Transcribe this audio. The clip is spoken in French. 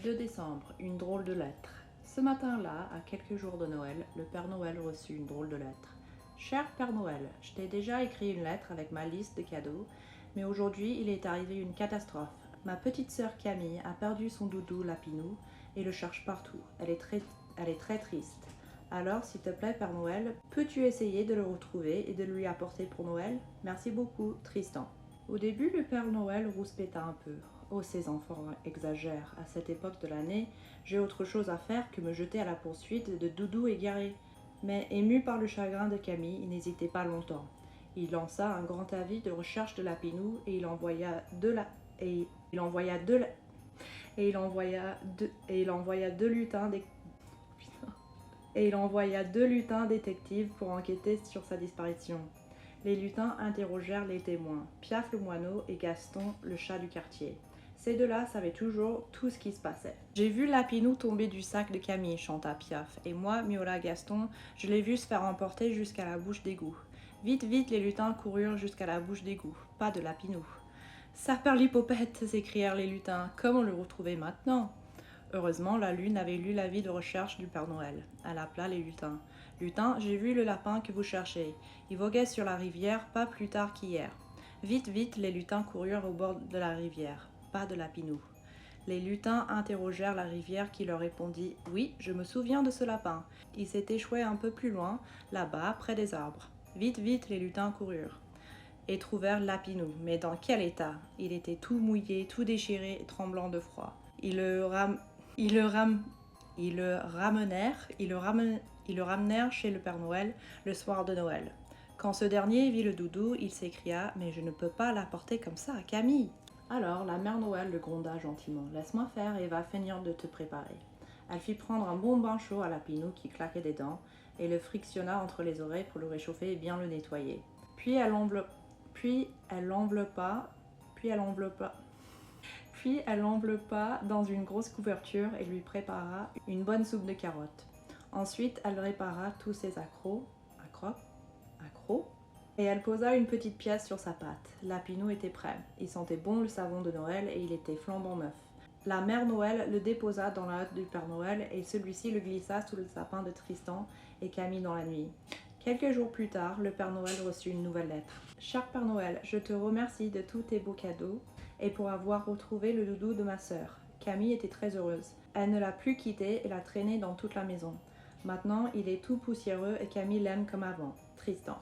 2 décembre, une drôle de lettre. Ce matin-là, à quelques jours de Noël, le Père Noël reçut une drôle de lettre. Cher Père Noël, je t'ai déjà écrit une lettre avec ma liste de cadeaux, mais aujourd'hui il est arrivé une catastrophe. Ma petite sœur Camille a perdu son doudou Lapinou et le cherche partout. Elle est très triste. Alors, s'il te plaît, Père Noël, peux-tu essayer de le retrouver et de lui apporter pour Noël? Merci beaucoup, Tristan. Au début, le Père Noël rouspéta un peu. Oh, ces enfants exagèrent. À cette époque de l'année, j'ai autre chose à faire que me jeter à la poursuite de doudous égarés. Mais ému par le chagrin de Camille, il n'hésitait pas longtemps. Il lança un grand avis de recherche de Lapinou et il envoya deux lutins détectives pour enquêter sur sa disparition. Les lutins interrogèrent les témoins, Piaf le moineau et Gaston le chat du quartier. Ces deux-là savaient toujours tout ce qui se passait. J'ai vu Lapinou tomber du sac de Camille, chanta Piaf, et moi, miaula Gaston, je l'ai vu se faire emporter jusqu'à la bouche d'égout. Vite, vite, les lutins coururent jusqu'à la bouche d'égout, pas de Lapinou. Saperlipopette, s'écrièrent les lutins, comment le retrouver maintenant? Heureusement, la lune avait lu l'avis de recherche du Père Noël. Elle appela les lutins. Lutin, j'ai vu le lapin que vous cherchez. Il voguait sur la rivière pas plus tard qu'hier. Vite, vite, les lutins coururent au bord de la rivière. Pas de Lapinou. Les lutins interrogèrent la rivière qui leur répondit « Oui, je me souviens de ce lapin. Il s'est échoué un peu plus loin, là-bas, près des arbres. » Vite, vite, les lutins coururent et trouvèrent Lapinou. Mais dans quel état? Il était tout mouillé, tout déchiré et tremblant de froid. Ils le ramenèrent chez le Père Noël le soir de Noël. Quand ce dernier vit le doudou, il s'écria « Mais je ne peux pas l'apporter comme ça à Camille !» Alors la mère Noël le gronda gentiment. « Laisse-moi faire et va finir de te préparer. » Elle fit prendre un bon bain chaud à Lapinou qui claquait des dents et le frictionna entre les oreilles pour le réchauffer et bien le nettoyer. Puis elle l'enveloppa dans une grosse couverture et lui prépara une bonne soupe de carottes. Ensuite, elle répara tous ses accros, et elle posa une petite pièce sur sa pâte. Lapinou était prêt. Il sentait bon le savon de Noël et il était flambant neuf. La mère Noël le déposa dans la hotte du Père Noël et celui-ci le glissa sous le sapin de Tristan et Camille dans la nuit. Quelques jours plus tard, le Père Noël reçut une nouvelle lettre. « Cher Père Noël, je te remercie de tous tes beaux cadeaux et pour avoir retrouvé le doudou de ma sœur. » Camille était très heureuse. Elle ne l'a plus quitté et l'a traîné dans toute la maison. Maintenant, il est tout poussiéreux et Camille l'aime comme avant. Tristan.